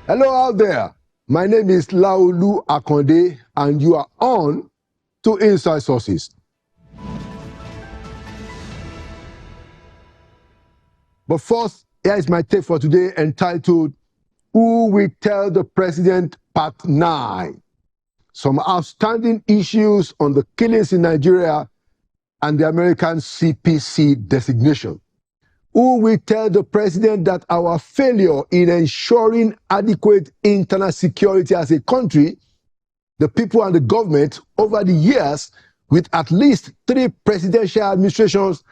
Hello out there. My name is Laolu Akonde, and you are on to Inside Sources. But first, here is my take for today entitled, Who Will Tell the President Part 9? Some outstanding issues on the killings in Nigeria and the American CPC designation. Who will tell the president that our failure in ensuring adequate internal security as a country, the people and the government over the years, with at least 3 presidential administrations,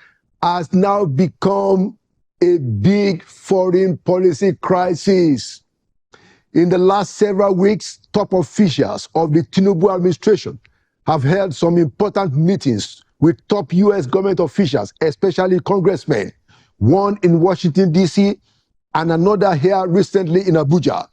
has now become a big foreign policy crisis? In the last several weeks, top officials of the Tinubu administration have held some important meetings with top U.S. government officials, especially congressmen, one in Washington, D.C., and another here recently in Abuja.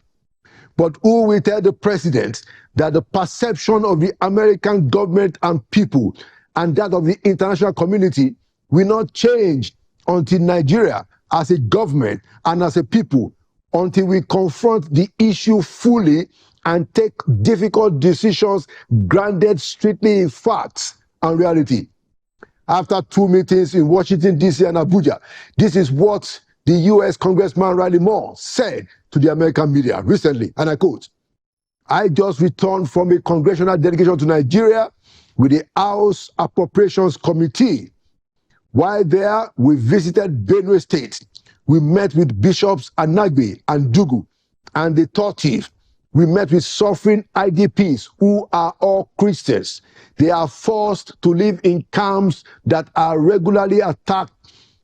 But who will tell the president that the perception of the American government and people and that of the international community will not change until Nigeria, as a government and as a people, until we confront the issue fully and take difficult decisions grounded strictly in facts and reality? After 2 meetings in Washington, D.C. and Abuja, this is what the U.S. Congressman Riley Moore said to the American media recently, and I quote, "I just returned from a congressional delegation to Nigeria with the House Appropriations Committee. While there, we visited Benue State. We met with Bishops Anagbe and Dugu and the Tortif. We met with suffering IDPs who are all Christians. They are forced to live in camps that are regularly attacked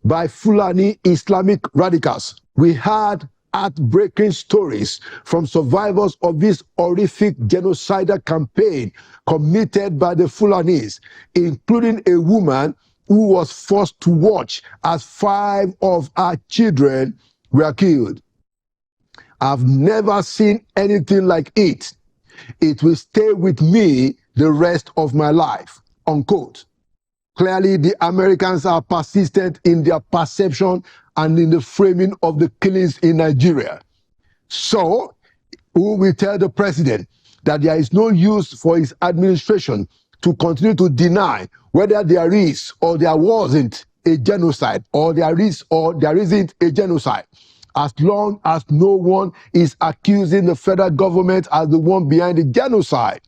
by Fulani Islamic radicals. We had heartbreaking stories from survivors of this horrific genocidal campaign committed by the Fulanis, including a woman who was forced to watch as 5 of her children were killed. I've never seen anything like it. It will stay with me the rest of my life," unquote. Clearly, the Americans are persistent in their perception and in the framing of the killings in Nigeria. So, who will tell the president that there is no use for his administration to continue to deny whether there is or there wasn't a genocide, or there is or there isn't a genocide, as long as no one is accusing the federal government as the one behind the genocide?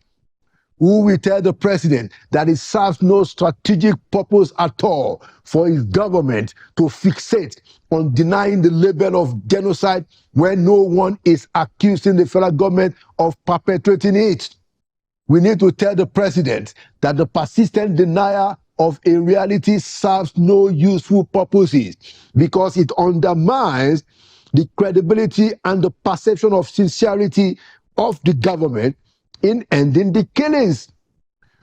Who will tell the president that it serves no strategic purpose at all for his government to fixate on denying the label of genocide when no one is accusing the federal government of perpetrating it? We need to tell the president that the persistent denial of a reality serves no useful purposes because it undermines the credibility and the perception of sincerity of the government in ending the killings.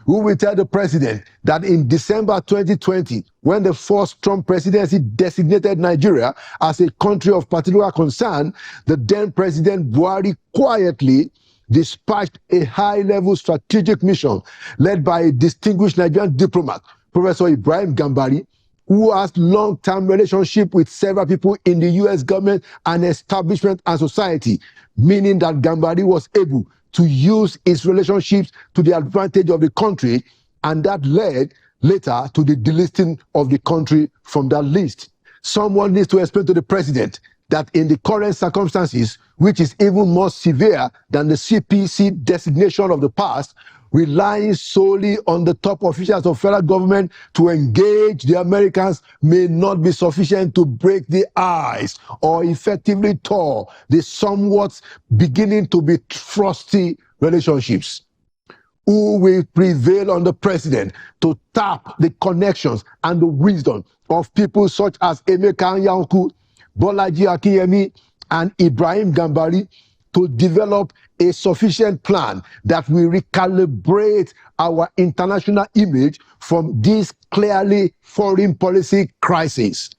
Who will tell the president that in December 2020, when the first Trump presidency designated Nigeria as a country of particular concern, the then President Buhari quietly dispatched a high-level strategic mission led by a distinguished Nigerian diplomat, Professor Ibrahim Gambari, who has long-term relationship with several people in the U.S. government and establishment and society, meaning that Gambari was able to use his relationships to the advantage of the country, and that led later to the delisting of the country from that list. Someone needs to explain to the president that in the current circumstances, which is even more severe than the CPC designation of the past, relying solely on the top officials of federal government to engage the Americans may not be sufficient to break the ice or effectively thaw the somewhat beginning to be frosty relationships. Who will prevail on the president to tap the connections and the wisdom of people such as Emeka Anyanwu, Bolaji Akinyemi, and Ibrahim Gambari to develop a sufficient plan that will recalibrate our international image from this clearly foreign policy crisis?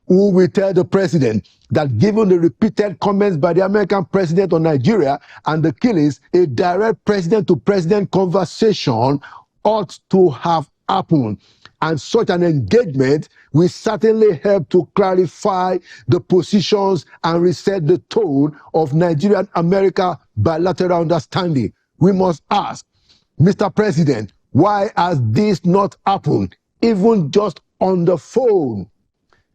Who will tell the president that given the repeated comments by the American president on Nigeria and the killings, a direct president-to-president conversation ought to have happened, and such an engagement will certainly help to clarify the positions and reset the tone of Nigerian-America bilateral understanding. We must ask, Mr. President, why has this not happened, even just on the phone?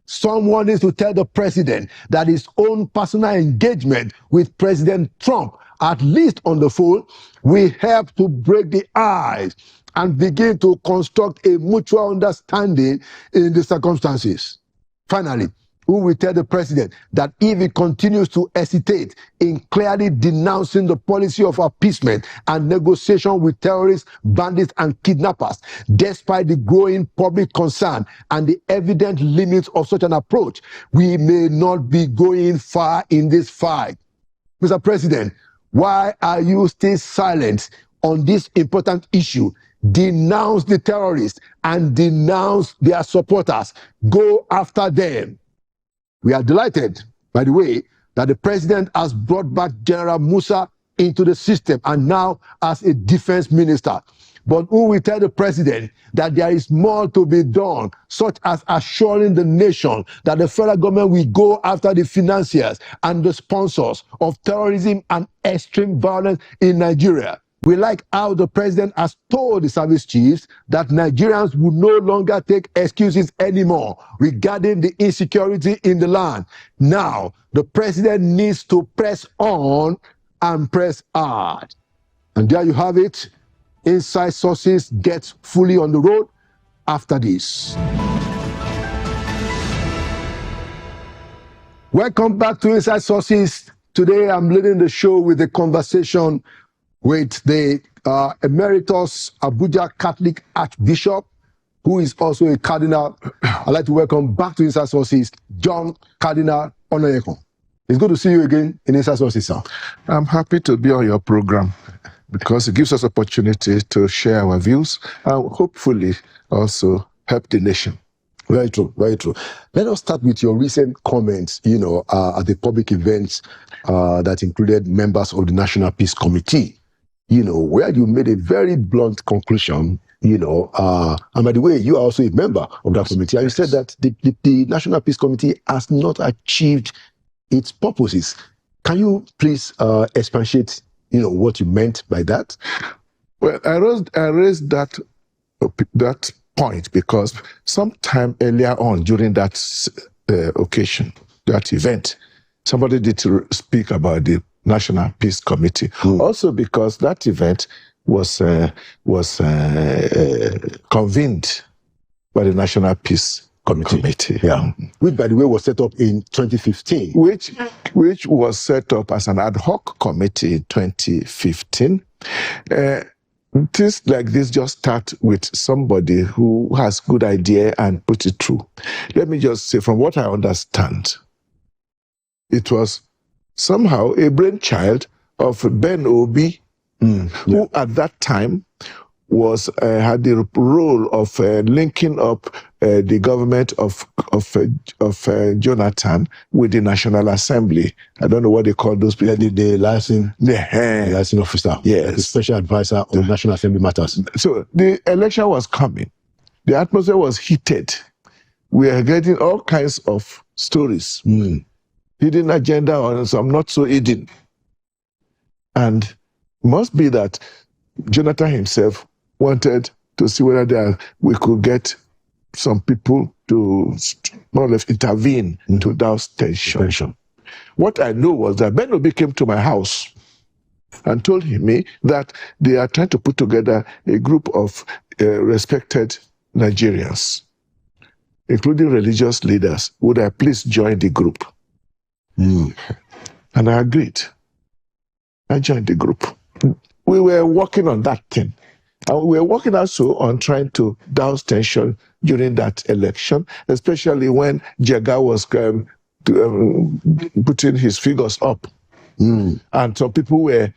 Someone needs to tell the president that his own personal engagement with President Trump, at least on the phone, will help to break the ice and begin to construct a mutual understanding in the circumstances. Finally, who will tell the president that if he continues to hesitate in clearly denouncing the policy of appeasement and negotiation with terrorists, bandits, and kidnappers, despite the growing public concern and the evident limits of such an approach, we may not be going far in this fight. Mr. President, why are you still silent on this important issue? Denounce the terrorists and denounce their supporters. Go after them. We are delighted, by the way, that the president has brought back General Musa into the system and now as a defense minister. But who will tell the president that there is more to be done, such as assuring the nation that the federal government will go after the financiers and the sponsors of terrorism and extreme violence in Nigeria? We like how the president has told the service chiefs that Nigerians will no longer take excuses anymore regarding the insecurity in the land. Now, the president needs to press on and press hard. And there you have it. Inside Sources gets fully on the road after this. Welcome back to Inside Sources. Today I'm leading the show with a conversation with the Emeritus Abuja Catholic Archbishop, who is also a Cardinal. I'd like to welcome back to Inside Sources, John Cardinal Onoyekun. It's good to see you again in Inside Sources, sir. I'm happy to be on your program because it gives us opportunity to share our views and hopefully also help the nation. Very true, very true. Let us start with your recent comments, at the public events that included members of the National Peace Committee, where you made a very blunt conclusion, and by the way, you are also a member of that committee, and you said that the National Peace Committee has not achieved its purposes. Can you please expatiate, what you meant by that? Well, I raised that point because sometime earlier on during that occasion, that event, somebody did speak about the National Peace Committee. Also because that event was convened by the National Peace Committee. Yeah. Which, by the way, was set up in 2015. Which was set up as an ad hoc committee in 2015. Things like this just start with somebody who has good idea and put it through. Let me just say, from what I understand, it was somehow a brainchild of Ben Obi, who at that time had the role of linking up the government of Jonathan with the National Assembly. I don't know what they call those people. The licensing officer. Yes. The special advisor on National Assembly matters. So the election was coming. The atmosphere was heated. We are getting all kinds of stories. Hidden agenda or some not so hidden. And must be that Jonathan himself wanted to see whether we could get some people to more or less intervene to douse tension. What I know was that Ben Obi came to my house and told me that they are trying to put together a group of respected Nigerians, including religious leaders. Would I please join the group? And I agreed. I joined the group. We were working on that thing. And we were working also on trying to douse tension during that election, especially when Jega was putting his figures up. And some people were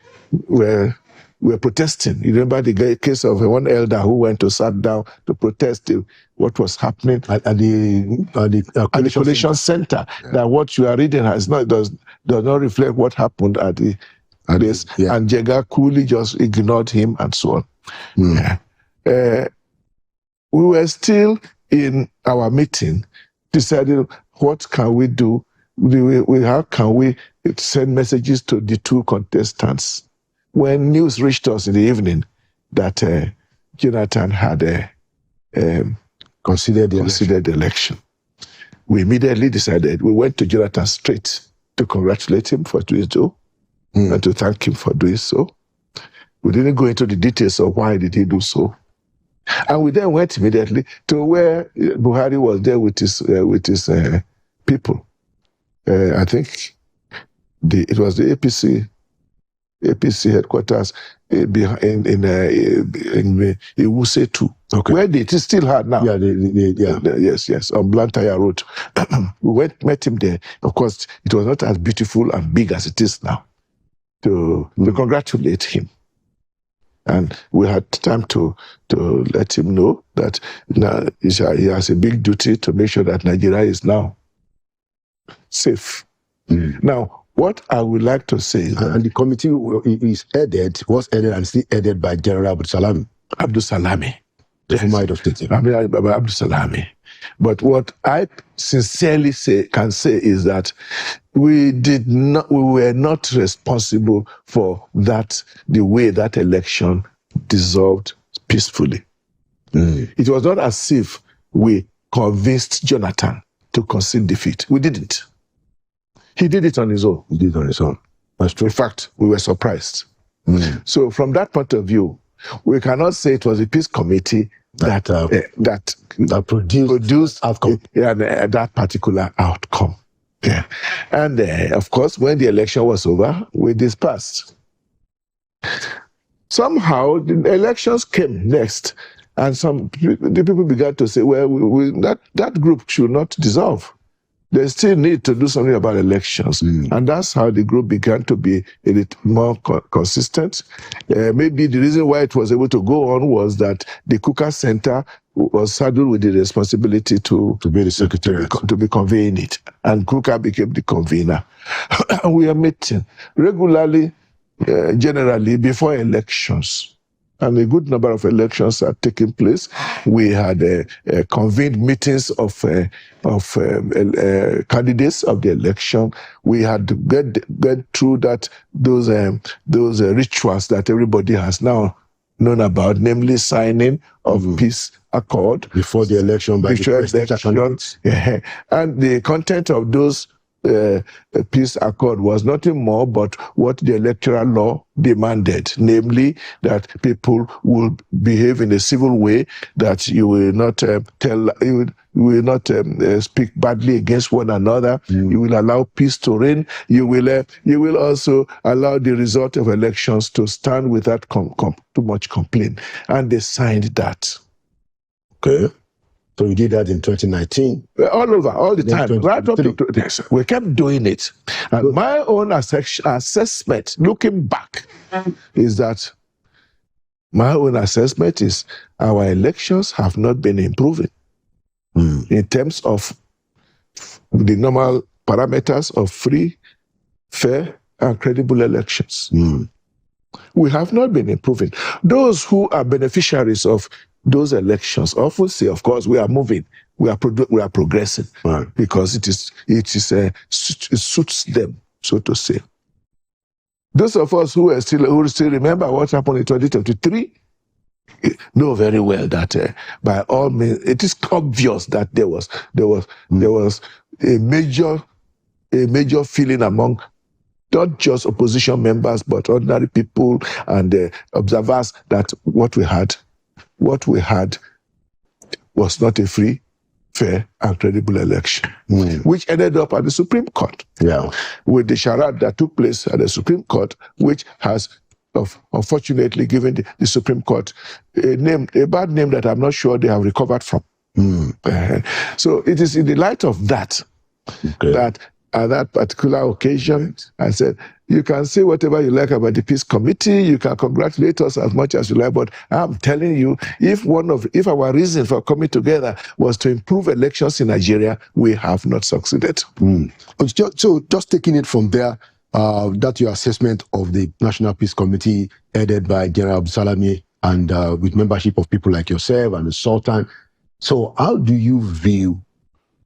protesting. You remember the case of one elder who went to sit down to protest what was happening at the collation center. Yeah. That what you are reading does not reflect what happened at this. Yeah. And Jega coolly just ignored him and so on. We we were still in our meeting deciding what can we do, how can we send messages to the two contestants. When news reached us in the evening that Jonathan had considered the election, we immediately decided, we went to Jonathan straight to congratulate him for doing so and to thank him for doing so. We didn't go into the details of why did he do so. And we then went immediately to where Buhari was there with his people. I think it was the APC headquarters in Wuse 2, okay, where it is still hard now. Yeah, Yes, on Blantyre Road. We met him there. Of course, it was not as beautiful and big as it is now. To congratulate him. And we had time to let him know that now he has a big duty to make sure that Nigeria is now safe. Now, what I would like to say is and the committee was headed and still headed by General Abdul Salami. The former head of state. Abdul Salami. But what I sincerely can say is that we were not responsible for that, the way that election dissolved peacefully. It was not as if we convinced Jonathan to concede defeat. We didn't. He did it on his own. He did it on his own. That's true. In fact, we were surprised. So from that point of view, we cannot say it was a peace committee that produced outcome. That particular outcome. Yeah. And of course, when the election was over, we dispersed. Somehow, the elections came next, and the people began to say, well, that group should not dissolve. They still need to do something about elections. And that's how the group began to be a little more consistent. Maybe the reason why it was able to go on was that the Kuka Center was saddled with the responsibility to be the secretary, to be convening it. And Kuka became the convener. We are meeting regularly, generally, before elections. And a good number of elections are taking place. We had convened meetings of candidates of the election. We had to get through those rituals that everybody has now known about, namely signing of peace accord before the election by the presidential candidates. And the content of those peace accord was nothing more but what the electoral law demanded, namely that people will behave in a civil way, that you will not speak badly against one another. You will allow peace to reign. You will also allow the result of elections to stand without too much complaint. And they signed that. Okay. So we did that in 2019. All over, all the time. Right up to we kept doing it. And my own assessment, looking back, is that our elections have not been improving in terms of the normal parameters of free, fair, and credible elections. We have not been improving. Those who are beneficiaries of those elections often say, of course, we are moving, we are progressing, because it suits them, so to say. Those of us who still remember what happened in 2023 know very well that by all means, it is obvious that there was a major feeling among not just opposition members but ordinary people and observers that what we had was not a free, fair, and credible election, which ended up at the Supreme Court. With the charade that took place at the Supreme Court, which has unfortunately given the Supreme Court a bad name that I'm not sure they have recovered from. So it is in the light of that that at that particular occasion, I said, you can say whatever you like about the Peace Committee, you can congratulate us as much as you like, but I'm telling you, if our reason for coming together was to improve elections in Nigeria, we have not succeeded. So just taking it from there, that's your assessment of the National Peace Committee headed by General Salami and with membership of people like yourself and the Sultan. So how do you view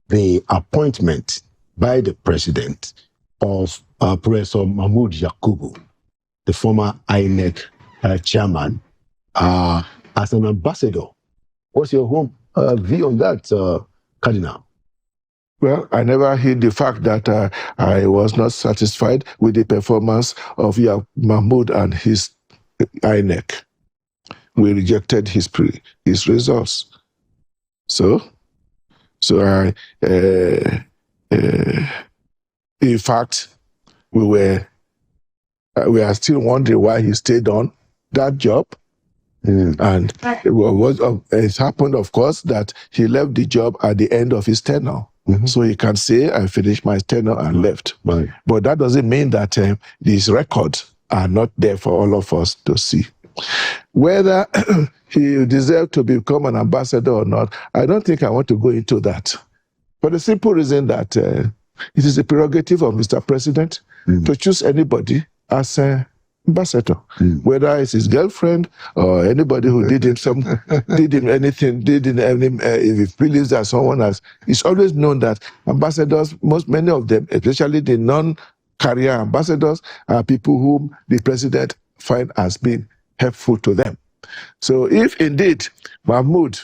the appointment by the president of Professor Mahmoud Yakubu, the former INEC chairman, as an ambassador? What's your home view on that, Cardinal? Well, I never hid the fact that I was not satisfied with the performance of Mahmoud and his INEC. We rejected his results. So I, in fact, we are still wondering why he stayed on that job. And it happened, of course, that he left the job at the end of his tenure. So he can say, I finished my tenure and left. Right. But that doesn't mean that these records are not there for all of us to see. Whether he deserved to become an ambassador or not, I don't think I want to go into that. For the simple reason that it is a prerogative of Mr. President to choose anybody as an ambassador, whether it's his girlfriend or anybody who if he believes that someone else. It's always known that ambassadors, many of them, especially the non-career ambassadors, are people whom the president finds as being helpful to them. So if indeed Mahmoud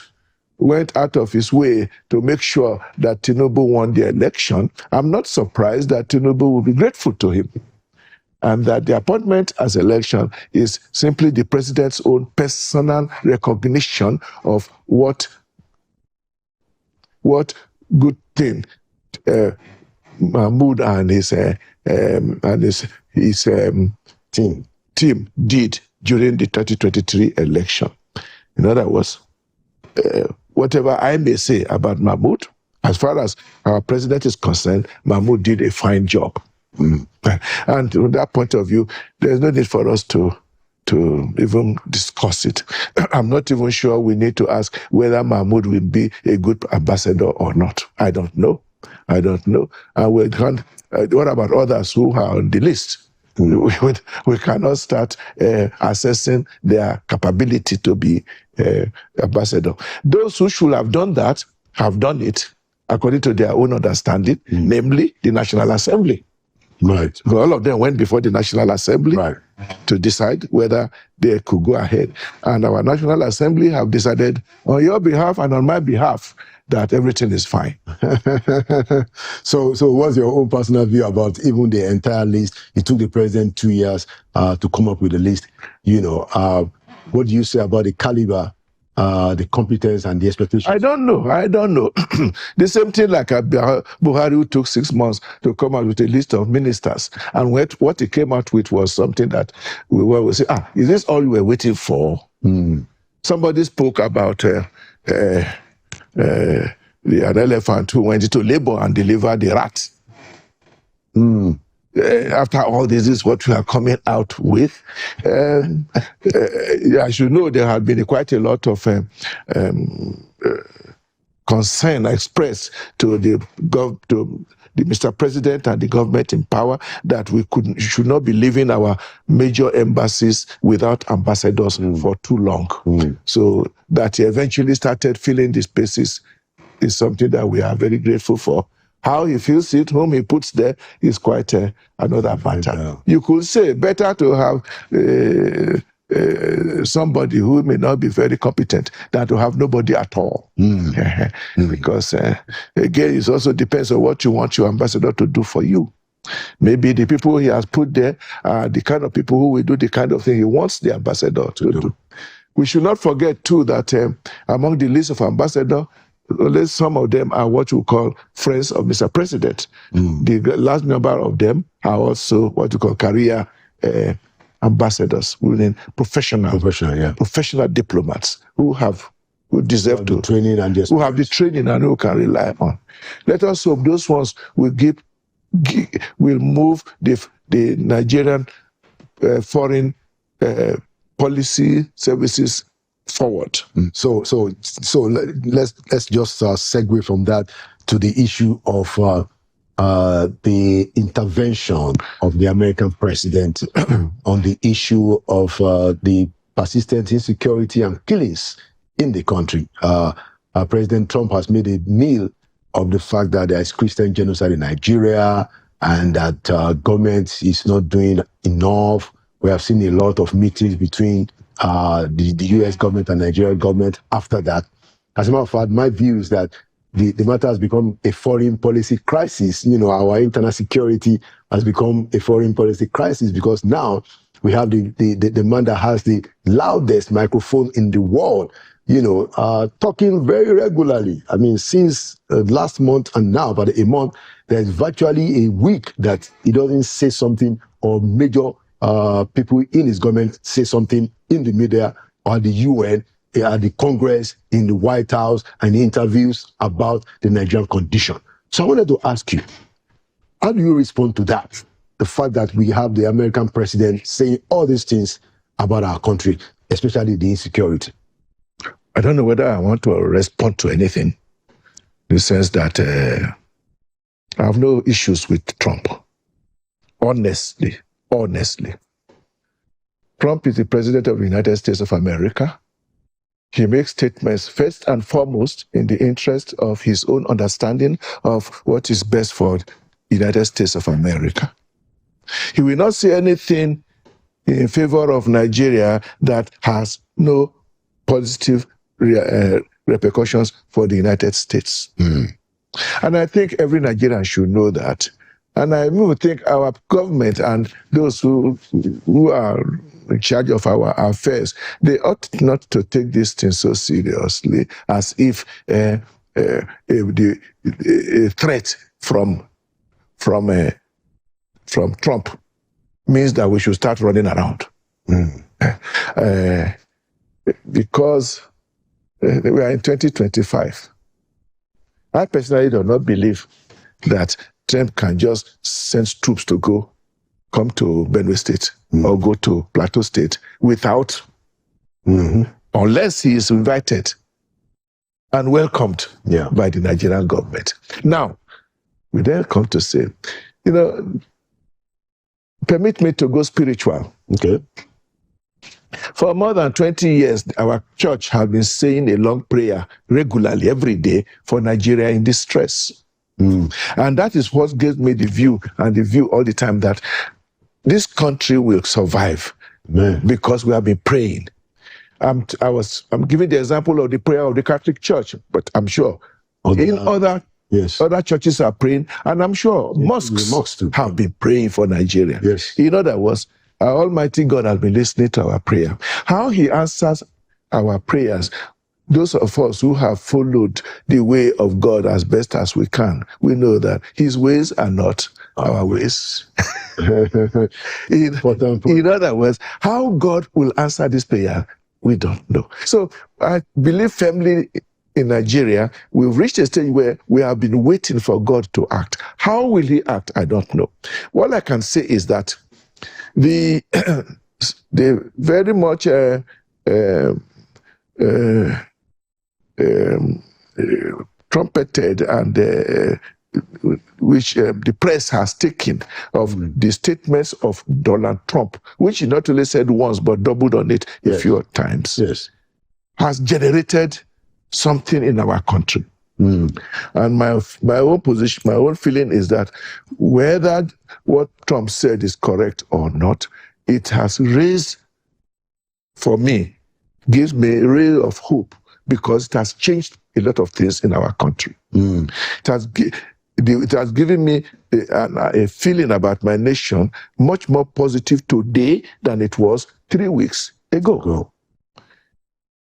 went out of his way to make sure that Tinubu won the election, I'm not surprised that Tinubu will be grateful to him. And that the appointment as election is simply the president's own personal recognition of what good thing Mahmoud and his team did during the 2023 election. In other words, whatever I may say about Mahmoud, as far as our president is concerned, Mahmoud did a fine job. And from that point of view, there's no need for us to even discuss it. I'm not even sure we need to ask whether Mahmoud will be a good ambassador or not. I don't know. And we can't, what about others who are on the list? We cannot start assessing their capability to be ambassador. Those who should have done that have done it according to their own understanding, namely the National Assembly. Right. So all of them went before the National Assembly to decide whether they could go ahead. And our National Assembly have decided on your behalf and on my behalf that everything is fine. So what's your own personal view about even the entire list? It took the president 2 years to come up with the list. What do you say about the caliber, the competence and the expectations? I don't know. The same thing like Buhari, who took 6 months to come out with a list of ministers. And what he came out with was something that we will say, is this all we were waiting for? Somebody spoke about an elephant who went into labor and delivered the rat. After all this is what we are coming out with. I should know there had been quite a lot of concern expressed to the Mr. President and the government in power that we should not be leaving our major embassies without ambassadors for too long. So that he eventually started filling the spaces is something that we are very grateful for. How he feels it, whom he puts there, is quite another matter. Yeah. You could say better to have somebody who may not be very competent than to have nobody at all. Because, again, it also depends on what you want your ambassador to do for you. Maybe the people he has put there are the kind of people who will do the kind of thing he wants the ambassador to do. We should not forget, too, that among the list of ambassadors, some of them are what we call friends of Mr. President. The last number of them are also what we call career ambassadors, professional diplomats who deserve to training and who have the training and who can rely on. Let us hope those ones will move the Nigerian foreign policy services forward. So let's just segue from that to the issue of the intervention of the American president on the issue of the persistent insecurity and killings in the country. President Trump has made a meal of the fact that there is Christian genocide in Nigeria and that government is not doing enough. We have seen a lot of meetings between the U.S. government and Nigerian government after that. As a matter of fact, my view is that the matter has become a foreign policy crisis. You know, our internal security has become a foreign policy crisis because now we have the man that has the loudest microphone in the world, you know, talking very regularly. I mean, since last month and now, about a month, there's virtually a week that he doesn't say something or major people in his government say something in the media or the UN, at the Congress, in the White House, and interviews about the Nigerian condition. So I wanted to ask you, how do you respond to that? The fact that we have the American president saying all these things about our country, especially the insecurity. I don't know whether I want to respond to anything, in the sense that I have no issues with Trump. Honestly. Trump is the president of the United States of America. He makes statements first and foremost in the interest of his own understanding of what is best for the United States of America. He will not say anything in favor of Nigeria that has no positive repercussions for the United States. And I think every Nigerian should know that. And I even think our government and those who are in charge of our affairs, they ought not to take this thing so seriously as if a threat from Trump means that we should start running around. Because we are in 2025. I personally do not believe that Trump can just send troops to come to Benue State or go to Plateau State without, unless he is invited and welcomed by the Nigerian government. Now, we then come to say, you know, permit me to go spiritual. Okay. For more than 20 years, our church has been saying a long prayer regularly every day for Nigeria in distress. And that is what gives me the view all the time that this country will survive. Because we have been praying. I'm giving the example of the prayer of the Catholic Church, but I'm sure other churches are praying, and I'm sure mosques have been praying for Nigeria. In other words, our Almighty God has been listening to our prayer. How He answers our prayers, those of us who have followed the way of God as best as we can, we know that His ways are not our ways. In other words, how God will answer this prayer, we don't know. So I believe firmly in Nigeria, we've reached a stage where we have been waiting for God to act. How will He act? I don't know. What I can say is that the very much trumpeted and which the press has taken of the statements of Donald Trump, which he not only said once but doubled on it a few times, has generated something in our country. And my own position, my own feeling is that whether what Trump said is correct or not, it has raised, for me, gives me a ray of hope, because it has changed a lot of things in our country. It has given me a feeling about my nation much more positive today than it was 3 weeks ago.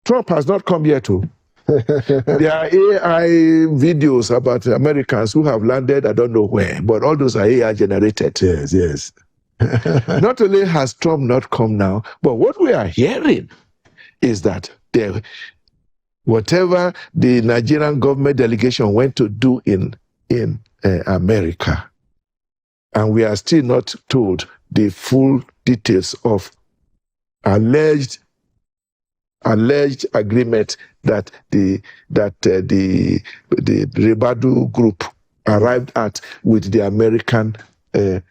Trump has not come here to. There are AI videos about Americans who have landed, I don't know where, but all those are AI generated. Yes. Not only has Trump not come now, but what we are hearing is that whatever the Nigerian government delegation went to do in America, and we are still not told the full details of alleged agreement that the Rebadu group arrived at with the American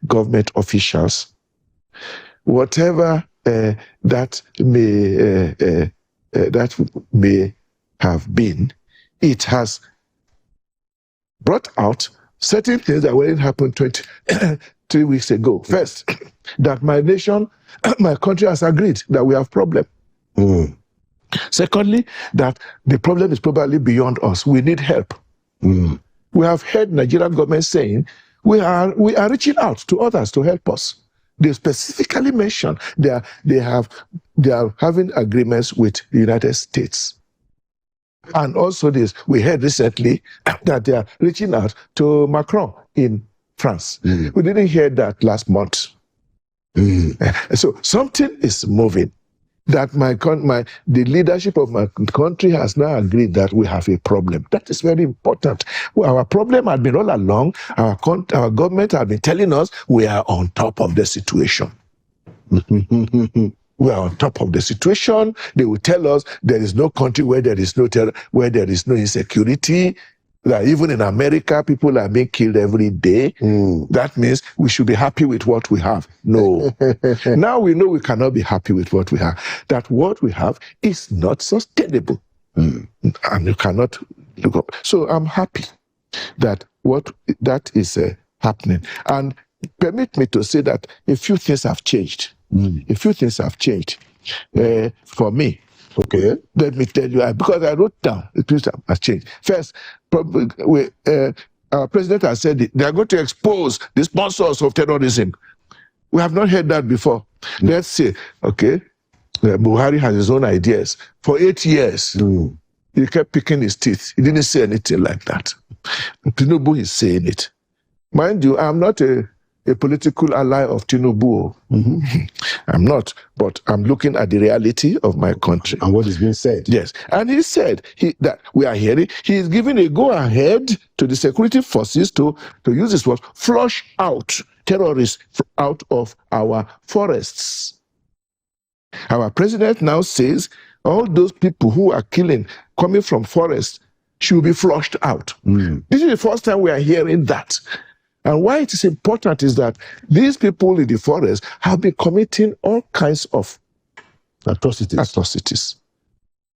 government officials. Whatever that may have been, it has brought out certain things that weren't happened 3 weeks ago. First, that my nation, my country has agreed that we have problem. Secondly, that the problem is probably beyond us. We need help. We have heard Nigerian government saying we are reaching out to others to help us. They specifically mention they are having agreements with the United States. And also this, we heard recently that they are reaching out to Macron in France. We didn't hear that last month. So something is moving. That the leadership of my country has now agreed that we have a problem. That is very important. Well, our problem had been all along. Our government have been telling us we are on top of the situation. We are on top of the situation. They will tell us there is no country where there is no terror, where there is no insecurity. That even in America, people are being killed every day. That means we should be happy with what we have. No. Now we know we cannot be happy with what we have. That what we have is not sustainable. And you cannot look up. So I'm happy that that is happening. And permit me to say that a few things have changed. A few things have changed for me. Okay, let me tell you, because I wrote down, the things have changed. First, our president has said they are going to expose the sponsors of terrorism. We have not heard that before. Let's say, okay, Buhari has his own ideas. For 8 years, he kept picking his teeth. He didn't say anything like that. Tinubu is saying it. Mind you, I'm not a political ally of Tinubu. I'm not, but I'm looking at the reality of my country. And what is being said. Yes. And he said that we are hearing, he is giving a go-ahead to the security forces to use this word, flush out terrorists out of our forests. Our president now says all those people who are killing, coming from forests, should be flushed out. This is the first time we are hearing that. And why it is important is that these people in the forest have been committing all kinds of atrocities.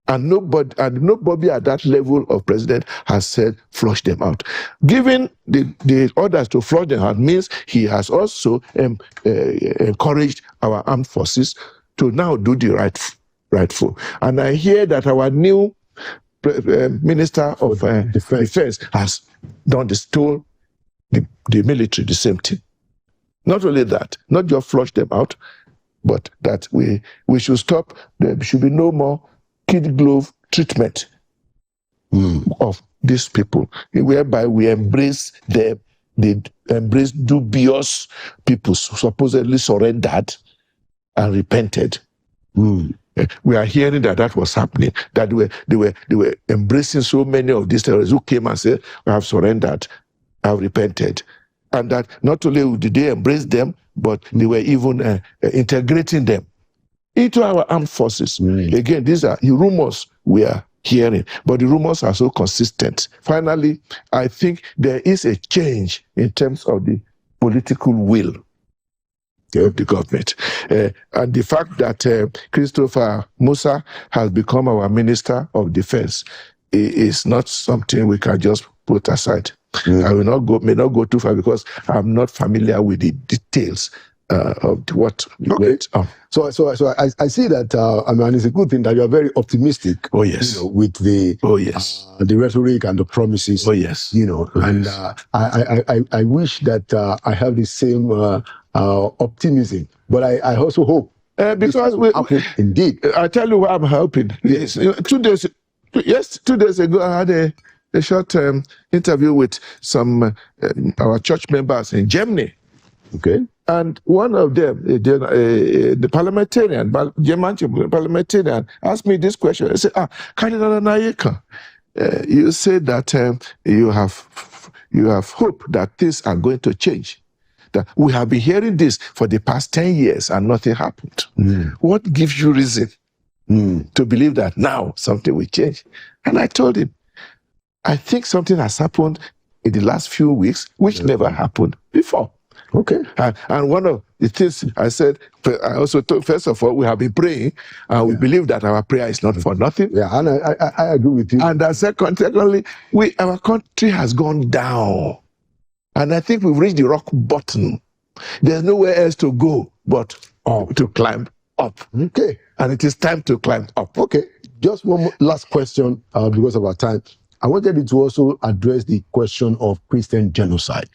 And nobody at that level of president has said flush them out. Giving the orders to flush them out means he has also encouraged our armed forces to now do the rightful. And I hear that our new Minister of Defense has done this, told the military the same thing. Not only that, not just flush them out, but that we should stop. There should be no more kid glove treatment of these people, whereby we embrace them. They embrace dubious people supposedly surrendered and repented. We are hearing that was happening. That they were embracing so many of these terrorists who came and said, "I have surrendered, I have repented," and that not only did they embrace them, but they were even integrating them into our armed forces. Again, these are the rumors we are hearing, but the rumors are so consistent. Finally, I think there is a change in terms of the political will of the government. And the fact that Christopher Musa has become our Minister of Defense is not something we can just put aside. I may not go too far because I'm not familiar with the details of what went on. So I see that, I mean, it's a good thing that you are very optimistic. Oh, yes. With the the rhetoric and the promises. Oh, yes. And I wish that I have the same optimism, but I also hope because indeed. I tell you why I'm hoping. Yes. 2 days ago, I had a short interview with some our church members in Germany. Okay. And one of them, the parliamentarian, German parliamentarian, asked me this question. He said, Cardinal Nayeka, you said that you have hope that things are going to change. That we have been hearing this for the past 10 years and nothing happened. What gives you reason to believe that now something will change? And I told him, I think something has happened in the last few weeks which never happened before. Okay. And one of the things I said, I also told, first of all, we have been praying, and we believe that our prayer is not for nothing. Yeah, and I agree with you. And secondly, our country has gone down. And I think we've reached the rock bottom. There's nowhere else to go but to climb up. Okay. And it is time to climb up. Okay. Just one last question because of our time. I wanted you to also address the question of Christian genocide.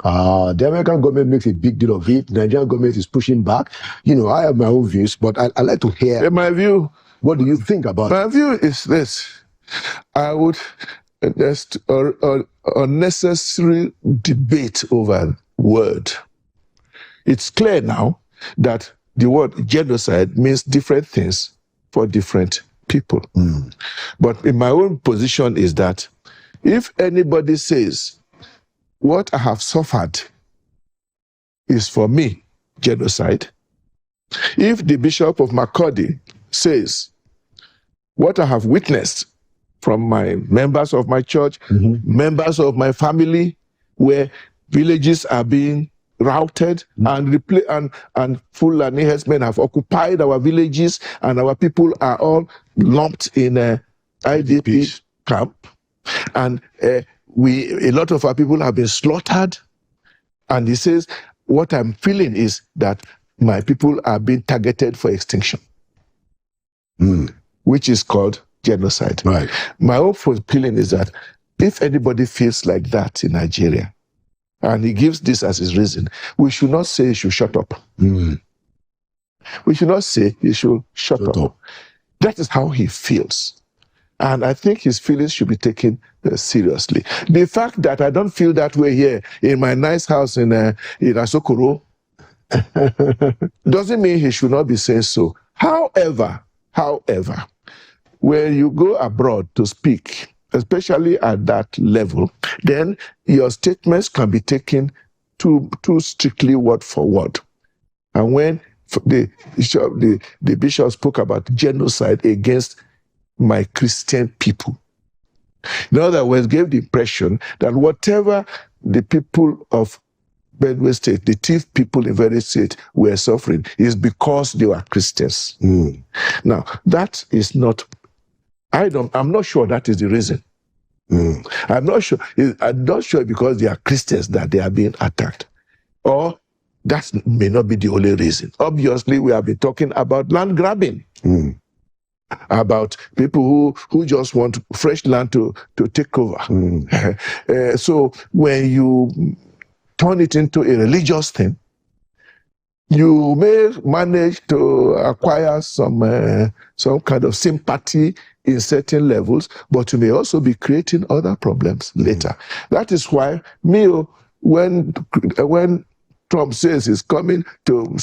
The American government makes a big deal of it. The Nigerian government is pushing back. You know, I have my own views, but I'd like to hear my view. What do you think about it? My view is this. I would just unnecessary debate over word. It's clear now that the word genocide means different things for different people. But in my own position is that if anybody says what I have suffered is for me genocide, if the Bishop of Makurdi says what I have witnessed from my members of my church, members of my family, where villages are being routed and Fulani herdsmen have occupied our villages, and our people are all lumped in a IDP camp, and a lot of our people have been slaughtered. And he says, what I'm feeling is that my people are being targeted for extinction, which is called genocide. Right. My own feeling is that if anybody feels like that in Nigeria, and he gives this as his reason, we should not say he should shut up. We should not say he should shut up. That is how he feels. And I think his feelings should be taken seriously. The fact that I don't feel that way here in my nice house in Asokoro doesn't mean he should not be saying so. However, when you go abroad to speak, especially at that level, then your statements can be taken too strictly word for word. And when the bishop spoke about genocide against my Christian people, in other words, gave the impression that whatever the people of Benue State, the thief people in Benue State were suffering is because they were Christians. Now, that is not, I'm not sure that is the reason. I'm not sure because they are Christians that they are being attacked. Or that may not be the only reason. Obviously, we have been talking about land grabbing. About people who just want fresh land to take over. So when you turn it into a religious thing, you may manage to acquire some kind of sympathy in certain levels, but you may also be creating other problems later. That is why when Trump says he's coming to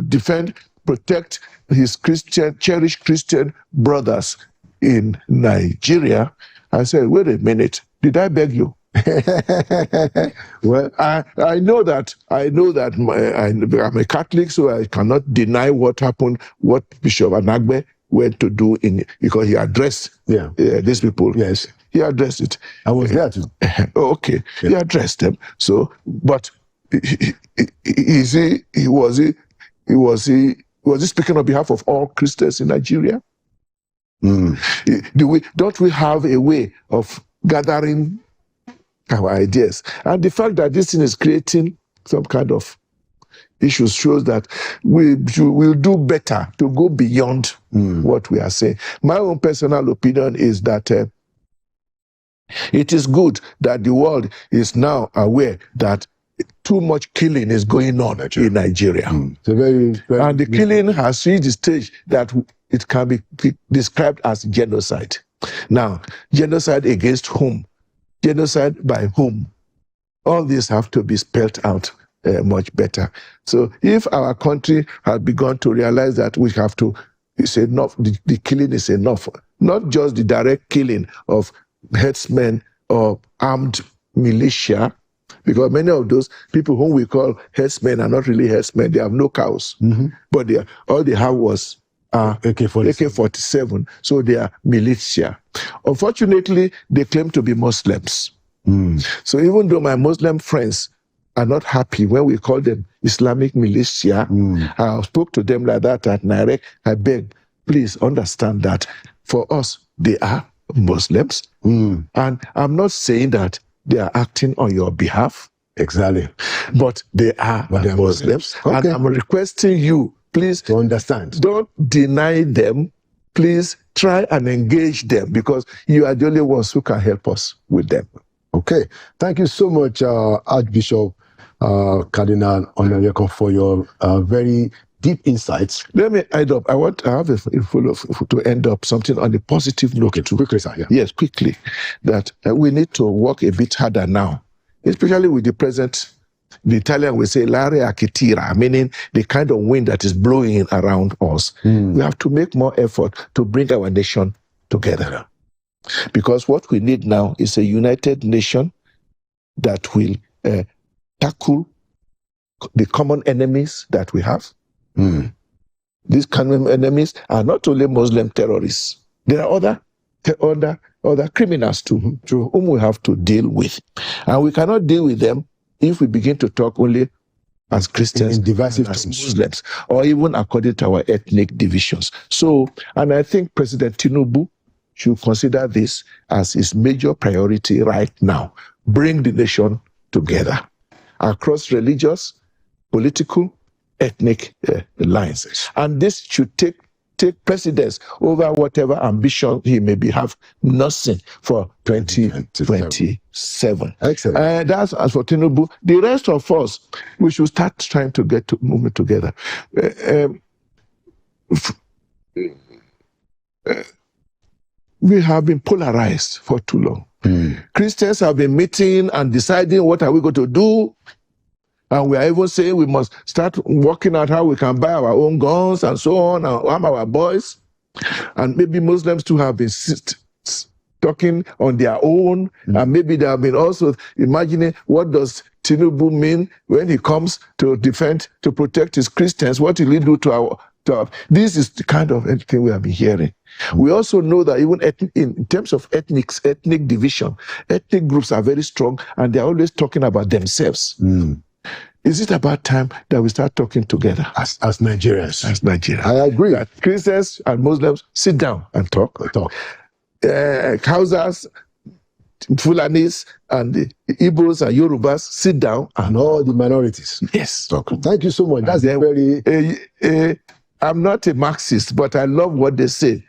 defend, protect his cherished Christian brothers in Nigeria, I said, wait a minute, did I beg you? Well, I know that I'm a Catholic, so I cannot deny what happened, what Bishop Anagbe went to do because he addressed these people. Yes, he addressed it. I was there too. Okay, he addressed them. So, but was he speaking on behalf of all Christians in Nigeria? Don't we have a way of gathering our ideas? And the fact that this thing is creating some kind of issues shows that we'll do better to go beyond what we are saying. My own personal opinion is that it is good that the world is now aware that too much killing is going on in Nigeria. So very, very and the killing has reached the stage that it can be described as genocide. Now, genocide against whom? Genocide by whom? All these have to be spelled out much better. So if our country has begun to realize that we have to, it's enough, the killing is enough, not just the direct killing of herdsmen or armed militia, because many of those people whom we call herdsmen are not really herdsmen. They have no cows, but all they have was AK-47. So they are militia. Unfortunately, they claim to be Muslims. So even though my Muslim friends are not happy when we call them Islamic militia. I spoke to them like that at Nairek. I beg, please understand that for us, they are Muslims. And I'm not saying that they are acting on your behalf. Exactly. But they are Muslims. Okay. And I'm requesting you, please, to understand. Don't deny them. Please try and engage them, because you are the only ones who can help us with them. Okay. Thank you so much, Archbishop Cardinal Onayekon, for your very deep insights. Let me end up. I have to end up something on a positive note. Okay, quickly, sir. Yeah. Yes, quickly. That we need to work a bit harder now, especially with the present. The Italian will say "l'aria che tira," meaning the kind of wind that is blowing around us. We have to make more effort to bring our nation together, because what we need now is a united nation that will tackle the common enemies that we have. These common enemies are not only Muslim terrorists. There are other criminals too, whom we have to deal with, and we cannot deal with them if we begin to talk only as Christians, in divisive as terms, Muslims, or even according to our ethnic divisions. So, and I think President Tinubu should consider this as his major priority right now. Bring the nation together across religious, political, ethnic lines. And this should take precedence over whatever ambition he may have nursing for 2027. Excellent. That's as for Tinubu. The rest of us, we should start trying to get to moving together. We have been polarized for too long. Christians have been meeting and deciding what are we going to do. And we are even saying we must start working out how we can buy our own guns and so on, and arm our boys. And maybe Muslims too have been talking on their own. And maybe they have been also imagining, what does Tinubu mean when he comes to defend, to protect his Christians? What will he do to our... This is the kind of thing we have been hearing. We also know that even in terms of ethnic division, ethnic groups are very strong, and they're always talking about themselves. Is it about time that we start talking together As Nigerians? As Nigerians. I agree. That Christians and Muslims sit down and talk. Hausas, Fulanis, and the Igbos and Yorubas sit down. And all the minorities. Yes. Talk. Thank you so much. That's very... I'm not a Marxist, but I love what they say.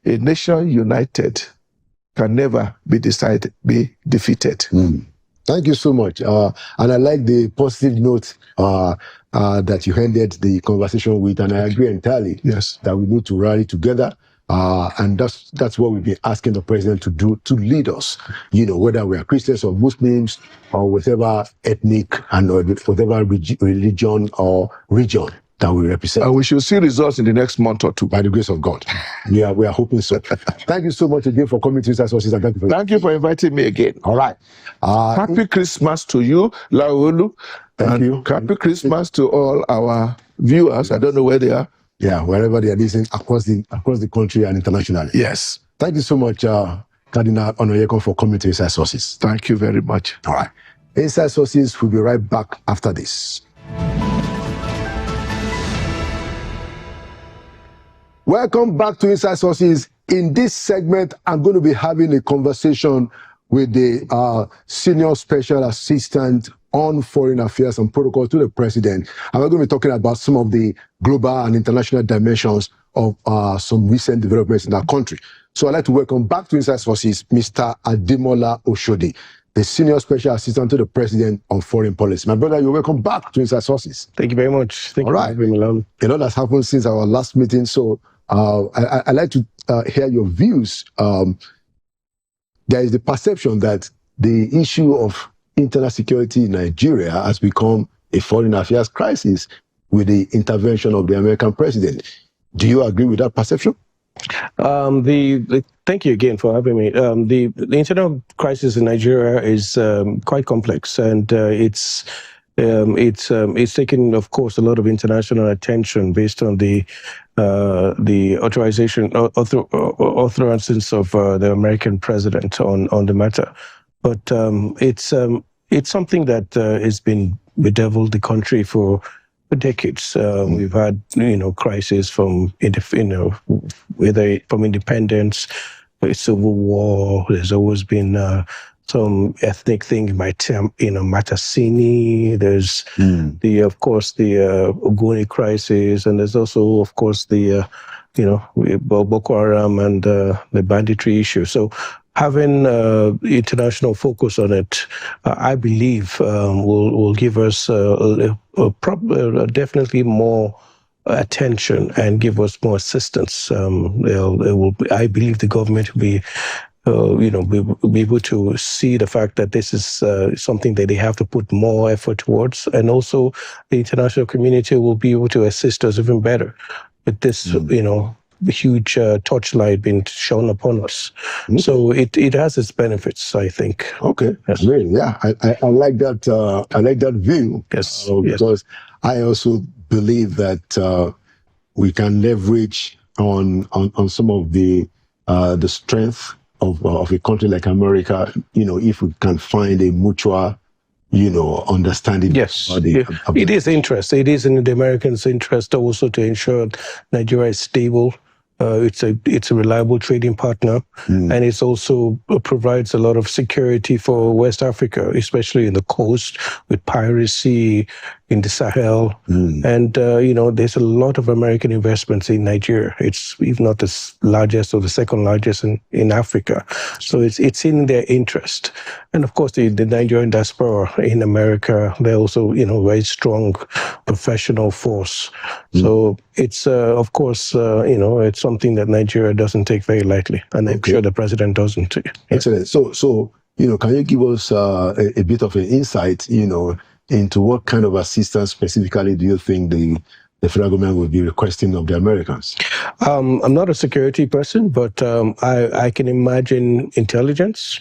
A nation united can never be defeated. Thank you so much. And I like the positive note that you ended the conversation with, and I agree entirely. Yes. That we need to rally together. And that's what we've been asking the president to do, to lead us, whether we are Christians or Muslims or whatever ethnic and whatever religion or region that we represent. And we should see results in the next month or two. By the grace of God. We are hoping so. Thank you so much again for coming to Inside Sources. And thank you for inviting me again. All right. Happy Christmas to you, Laolu. Thank you. Happy Christmas to all our viewers. I don't know where they are. Yeah, wherever they are listening across the country and internationally. Yes. Thank you so much, Cardinal Onayekon, for coming to Inside Sources. Thank you very much. All right. Inside Sources will be right back after this. Welcome back to Inside Sources. In this segment, I'm going to be having a conversation with the Senior Special Assistant on Foreign Affairs and Protocol to the President. And we're going to be talking about some of the global and international dimensions of some recent developments in our country. So I'd like to welcome back to Inside Sources, Mr. Ademola Oshodi, the Senior Special Assistant to the President on Foreign Policy. My brother, you're welcome back to Inside Sources. Thank you very much. Thank you for having me along. A lot has happened since our last meeting, so I'd like to hear your views. There is the perception that the issue of internal security in Nigeria has become a foreign affairs crisis with the intervention of the American president. Do you agree with that perception? Thank you again for having me. The internal crisis in Nigeria is quite complex, and it's taken, of course, a lot of international attention based on the utterances of the American president on the matter. But it's something that has been bedeviled the country for decades. We've had, crises from, whether from independence, civil war. There's always been some ethnic thing, Matasini. There's of course, the Ogoni crisis, and there's also, of course, the Boko Haram and the banditry issue. So having international focus on it, I believe, will give us definitely more attention and give us more assistance. I believe the government will be be able to see the fact that this is something that they have to put more effort towards, and also the international community will be able to assist us even better with this, huge torchlight being shown upon us. So it has its benefits, I think. Okay, yes. Really, yeah, I like that. I like that view. Yes, because I also believe that we can leverage on some of the strength of a country like America, if we can find a mutual, understanding. Yes, it is interest. It is in the Americans' interest also to ensure Nigeria is stable. It's a reliable trading partner, and it's also provides a lot of security for West Africa, especially in the coast with piracy in the Sahel. And there's a lot of American investments in Nigeria. It's if not the largest or the second largest in Africa. So it's in their interest. And of course, the Nigerian diaspora in America, they're also very strong professional force. So it's of course it's something that Nigeria doesn't take very lightly, and I'm sure the president doesn't. Excellent. So can you give us a bit of an insight, into what kind of assistance specifically do you think the federal government will be requesting of the Americans? I'm not a security person, but I can imagine intelligence.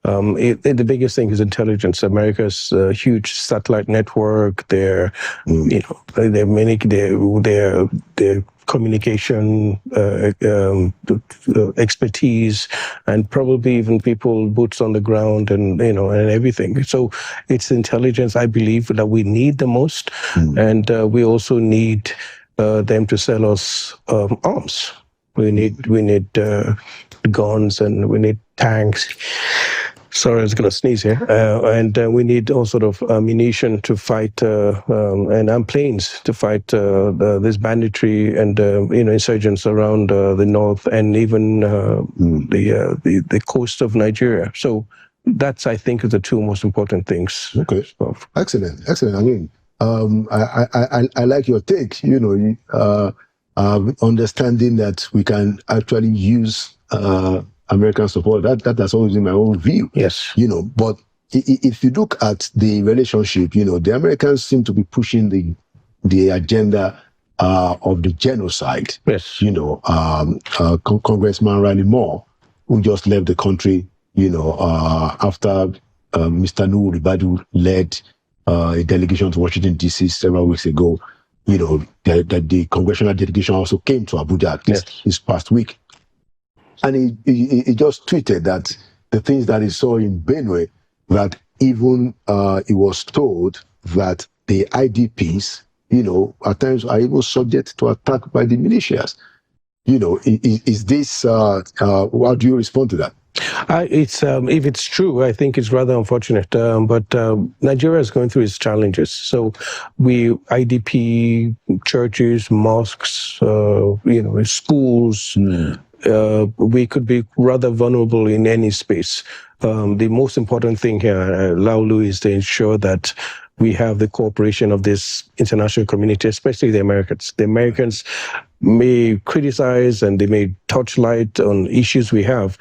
The biggest thing is intelligence. America's huge satellite network, their communication expertise, and probably even people boots on the ground and everything. So it's intelligence, I believe, that we need the most, and we also need them to sell us arms. We need guns, and we need tanks. Sorry, I was going to sneeze here. And we need all sort of ammunition to fight, and planes to fight this banditry and insurgents around the north, and even the coast of Nigeria. So that's, I think, is the two most important things. Okay, excellent. I mean, I like your take. Understanding that we can actually use American support. That has always been my own view. Yes. But if you look at the relationship, the Americans seem to be pushing the agenda of the genocide. Yes. Congressman Riley Moore, who just left the country, after Mr. Nuhu Ribadu led a delegation to Washington, D.C. several weeks ago, that the congressional delegation also came to Abuja this past week. And he just tweeted that the things that he saw in Benue, that even he was told that the IDPs, at times are even subject to attack by the militias. Is this, how do you respond to that? It's if it's true, I think it's rather unfortunate. But Nigeria is going through its challenges. So IDP churches, mosques, schools. We could be rather vulnerable in any space. The most important thing here, Laulu, is to ensure that we have the cooperation of this international community, especially the Americans. The Americans may criticize and they may touch light on issues we have,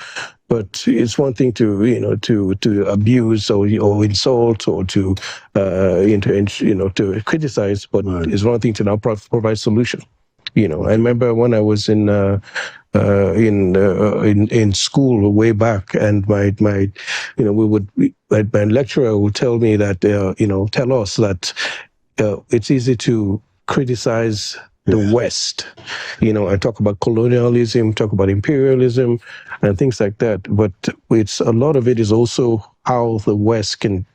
but it's one thing to to abuse or insult or to criticize, but it's one thing to now provide solution. I remember when I was in school way back, and my lecturer would tell me that tell us that it's easy to criticize the West, I talk about colonialism, talk about imperialism, and things like that. But a lot of it is also how the West can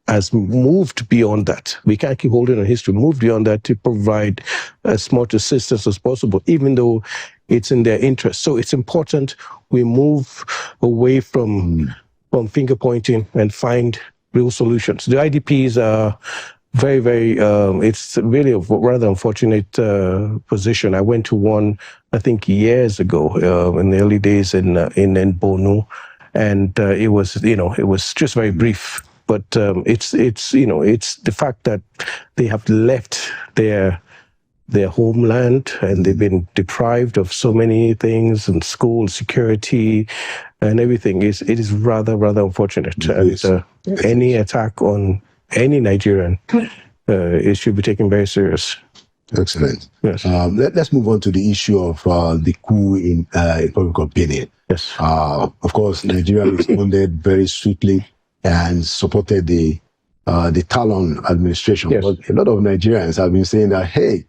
has moved beyond that. We can't keep holding on history, moved beyond that to provide as much assistance as possible, even though it's in their interest. So it's important we move away from finger pointing and find real solutions. The IDPs are very, very, it's really a rather unfortunate position. I went to one, I think, years ago in the early days in Bonu, and it was just very brief. But it's the fact that they have left their homeland and they've been deprived of so many things, and school, security, and everything. It is rather unfortunate. And any attack on any Nigerian, it should be taken very serious. Excellent. Yes. Let's move on to the issue of the coup in Republic of Benin. Yes. Of course, Nigeria responded very swiftly and supported the Talon administration. Yes. But a lot of Nigerians have been saying that, hey,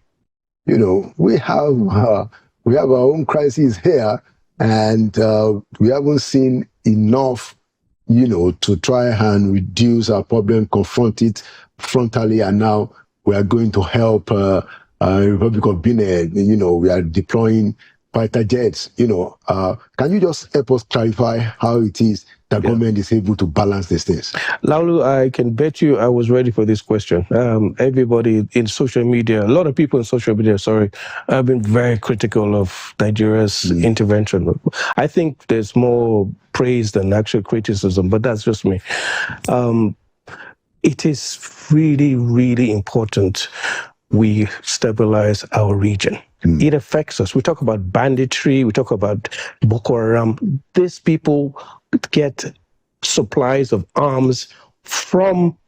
we have our own crisis here, and we haven't seen enough, to try and reduce our problem, confront it frontally, and now we are going to help Republic of Benin. We are deploying fighter jets. Can you just help us clarify how it is the government is able to balance these things? Laulu, I can bet you I was ready for this question. Everybody in social media, a lot of people in social media, have been very critical of Nigeria's intervention. I think there's more praise than actual criticism, but that's just me. It is really, really important we stabilize our region. It affects us. We talk about banditry, we talk about Boko Haram. These people get supplies of arms from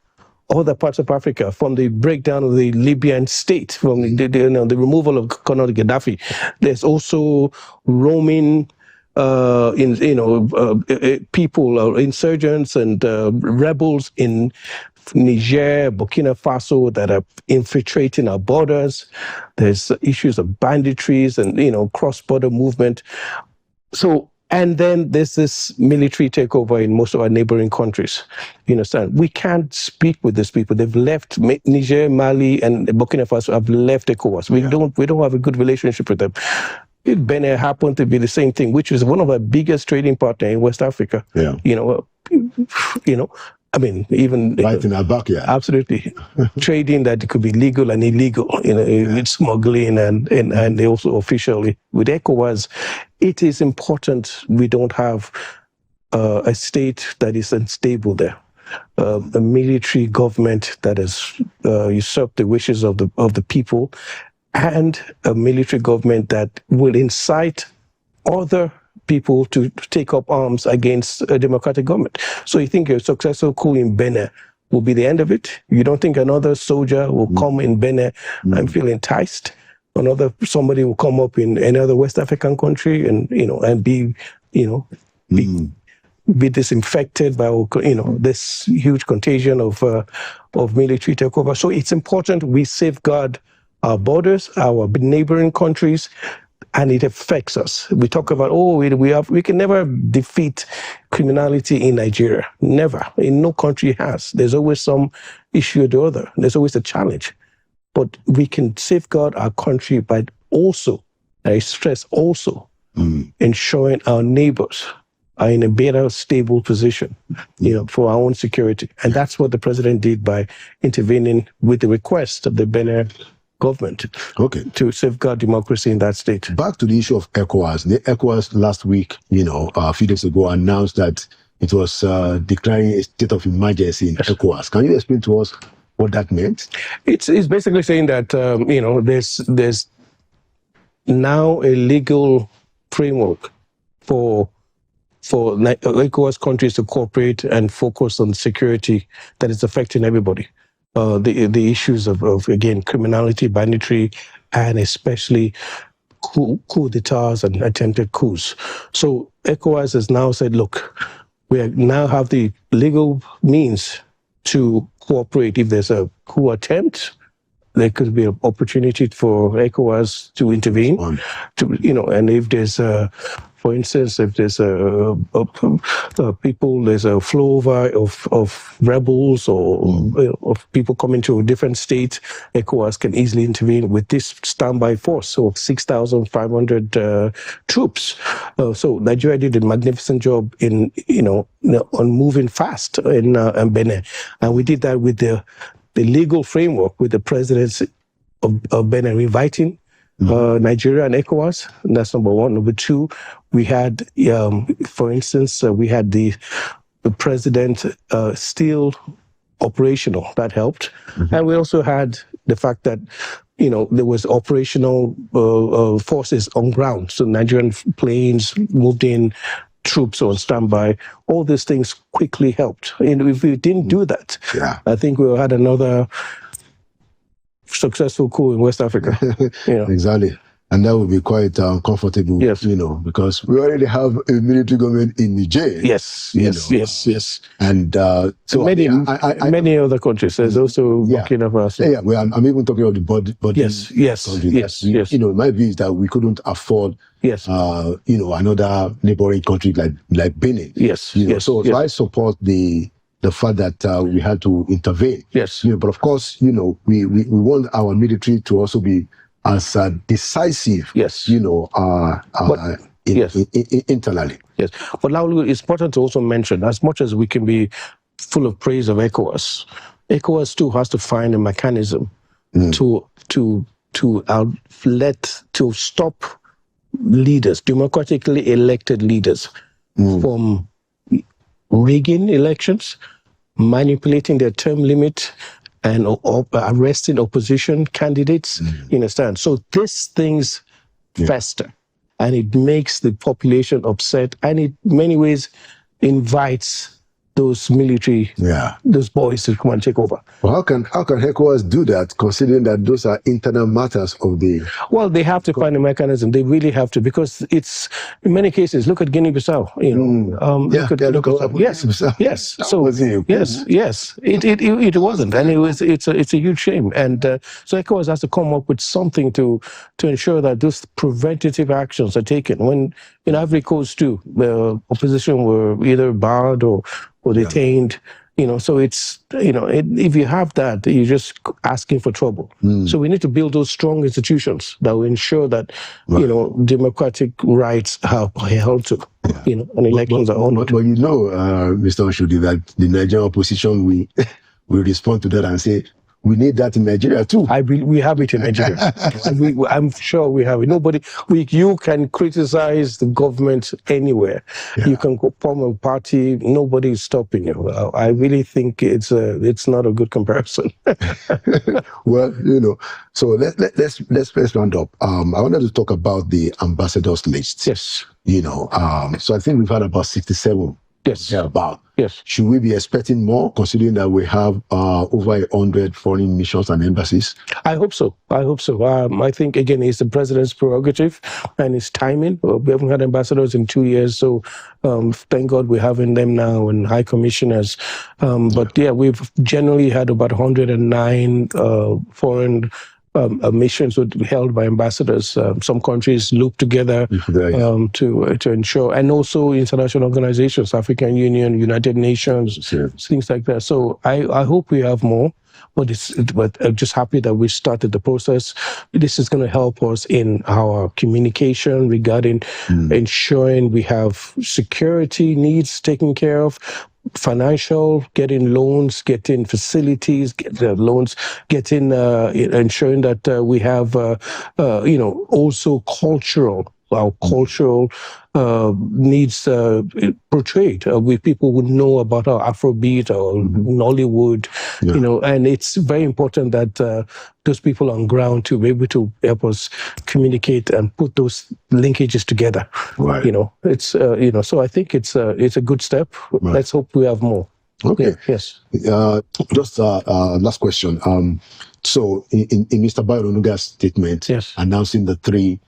other parts of Africa, from the breakdown of the Libyan state, from the removal of Colonel Gaddafi. There's also roaming people, insurgents and rebels in Niger, Burkina Faso that are infiltrating our borders. There's issues of banditries and, cross-border movement. So, and then there's this military takeover in most of our neighboring countries. You understand? We can't speak with these people. They've left Niger, Mali, and Burkina Faso have left ECOWAS. We don't have a good relationship with them. Benin happened to be the same thing, which is one of our biggest trading partners in West Africa. Yeah. I mean, even right in our backyard. Absolutely, trading that could be legal and illegal, with smuggling and also officially with ECOWAS. It is important we don't have a state that is unstable there, a military government that has usurped the wishes of the people, and a military government that will incite other people to take up arms against a democratic government. So you think a successful coup in Benin will be the end of it? You don't think another soldier will come in Benin and feel enticed? Somebody will come up in another West African country and be disinfected by this huge contagion of military takeover. So it's important we safeguard our borders, our neighboring countries, and it affects us. We talk about, we can never defeat criminality in Nigeria. Never. In no country has. There's always some issue or the other. There's always a challenge. But we can safeguard our country by also, I stress also, ensuring our neighbors are in a better, stable position, for our own security. And that's what the president did by intervening with the request of the Benin government to safeguard democracy in that state. Back to the issue of ECOWAS. The ECOWAS last week, a few days ago, announced that it was declaring a state of emergency in ECOWAS. Can you explain to us what that meant? It's basically saying that there's now a legal framework for ECOWAS countries to cooperate and focus on security that is affecting everybody. The issues of again, criminality, banditry, and especially coup d'etats and attempted coups. So ECOWAS has now said, look, we now have the legal means to cooperate. If there's a coup attempt, there could be an opportunity for ECOWAS to intervene, and if there's For instance, if there's there's a flow over of rebels or of people coming to a different state, ECOWAS can easily intervene with this standby force of 6,500 troops. So Nigeria did a magnificent job in on moving fast in Benin, and we did that with the legal framework, with the presidency of Benin inviting Nigeria and ECOWAS. And that's number one. Number two, we had, for instance, we had the president still operational. That helped. And we also had the fact that, there was operational forces on ground. So Nigerian planes moved in, troops on standby. All these things quickly helped. And if we didn't do that, I think we had another successful coup in West Africa. Exactly. And that would be quite comfortable, because we already have a military government in Niger. Yes. And so many other countries. There's also Burkina Faso. Yeah, well, I'm even talking about the body countries. Yes. My view is that we couldn't afford, another neighboring country like Benin. So I support the fact that we had to intervene. But of course, we want our military to also be as decisive, internally. But now it's important to also mention, as much as we can be full of praise of ECOWAS, ECOWAS too has to find a mechanism to stop leaders, democratically elected leaders, from rigging elections, manipulating their term limit, and arresting opposition candidates. You understand? So these things fester, and it makes the population upset, and it, in many ways, invites those military, those boys to come and take over. Well, how can ECOWAS do that, considering that those are internal matters of the... Well, they have to find a mechanism. They really have to, because it's, in many cases, look at Guinea-Bissau. Yes. So yes. It wasn't, and it's a huge shame. And so ECOWAS has to come up with something to ensure that those preventative actions are taken. When in Ivory Coast too, the opposition were either barred or detained, so it's, if you have that, you're just asking for trouble. So we need to build those strong institutions that will ensure that, democratic rights are held to, and elections are honored. But Mr. Oshodi, that the Nigerian opposition will respond to that and say, we need that in Nigeria too. We have it in Nigeria. I'm sure we have it. You can criticize the government anywhere. You can go form a party. Nobody is stopping you. I really think it's not a good comparison. Well, so let's round up. I wanted to talk about the ambassadors list. Yes. So I think we've had about 67. Yes. Yes. Should we be expecting more, considering that we have over 100 foreign missions and embassies? I hope so. I think, again, it's the president's prerogative and his timing. We haven't had ambassadors in 2 years, so thank God we're having them now, and high commissioners. But we've generally had about 109 foreign missions would be held by ambassadors. Some countries loop together to ensure, and also international organizations, African Union, United Nations, things like that. So I hope we have more, but I'm just happy that we started the process. This is going to help us in our communication regarding ensuring we have security needs taken care of, financial, getting loans, getting facilities, ensuring that we have, also cultural needs portrayed with people who know about our Afrobeat or Nollywood, and it's very important that those people on ground to be able to help us communicate and put those linkages together. Right. It's so I think it's a good step. Right. Let's hope we have more. Okay. Yes. Just last question. So in Mr. Bayo Onuga's statement, announcing the three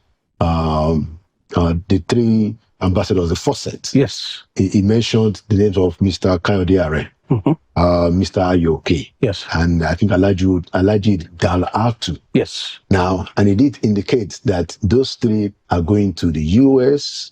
ambassadors, the first set. Yes. He mentioned the names of Mr. Kayode Are, Mr. Ayoke. Yes. And I think Alhaji Dalhatu. Yes. Now, and he did indicate that those three are going to the US,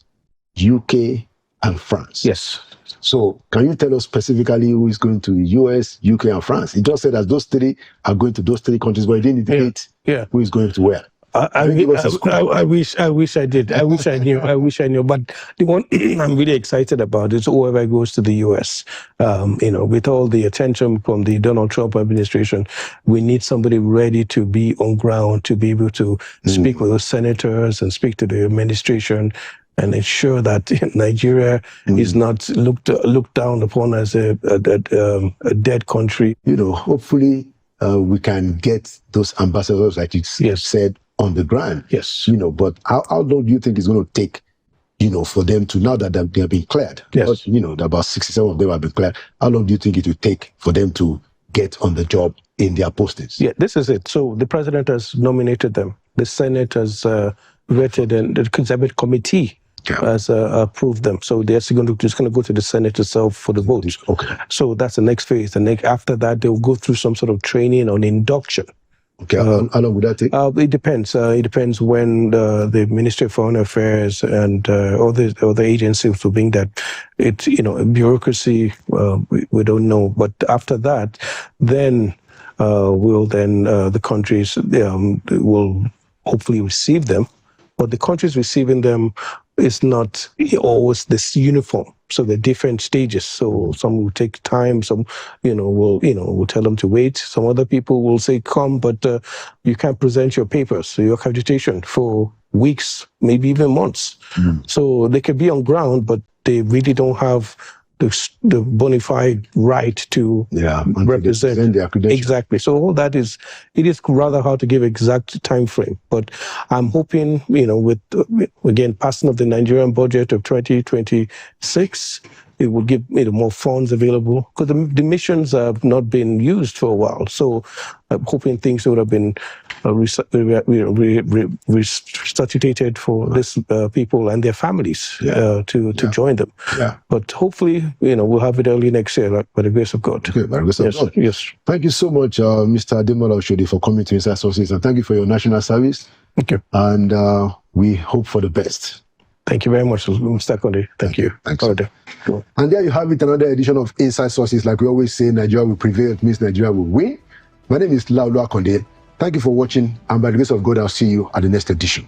UK, and France. Yes. So can you tell us specifically who is going to the US, UK, and France? It just said that those three are going to those three countries, but it didn't indicate who is going to where. I wish I did. I wish I knew. I wish I knew. But the one I'm really excited about is whoever goes to the U.S. With all the attention from the Donald Trump administration, we need somebody ready to be on ground, to be able to speak with the senators and speak to the administration and ensure that Nigeria is not looked down upon as a dead country. Hopefully we can get those ambassadors, like you said, on the ground. Yes. But how long do you think it's going to take, for them to, now that they have been cleared? Yes. About 67 of them have been cleared. How long do you think it will take for them to get on the job in their postings? Yeah, this is it. So the president has nominated them. The Senate has vetted, and the Conservative Committee has approved them. So they're just going to go to the Senate itself for the vote. Okay. So that's the next phase. And after that, they'll go through some sort of training on induction. Okay, how long would that take? It depends. It depends when the Ministry of Foreign Affairs and other agencies will bring that. Bureaucracy, we don't know. But after that, then the countries will hopefully receive them. But the countries receiving them is not always this uniform. So they're different stages. So some will take time. Some, will tell them to wait. Some other people will say, come, but you can't present your papers, so your accreditation for weeks, maybe even months. So they can be on ground, but they really don't have the bona fide right to represent their credentials. Exactly. So all that it is rather hard to give exact time frame. But I'm hoping, with again passing of the Nigerian budget of 2026, it will give more funds available, because the missions have not been used for a while. So I'm hoping things would have been resuscitated for these people and their families to join them. Yeah. But hopefully, we'll have it early next year, by the grace of God. Okay, by the grace of God. Yes. Thank you so much, Mr. Ademola Oshodi, for coming to Inside Sources, and thank you for your national service. Thank you. And we hope for the best. Thank you very much, Mr. Konde. Thank you. Thanks. All right. Cool. And there you have it, another edition of Inside Sources. Like we always say, Nigeria will prevail. It means Nigeria will win. My name is Laulu Akonde. Thank you for watching, and by the grace of God, I'll see you at the next edition.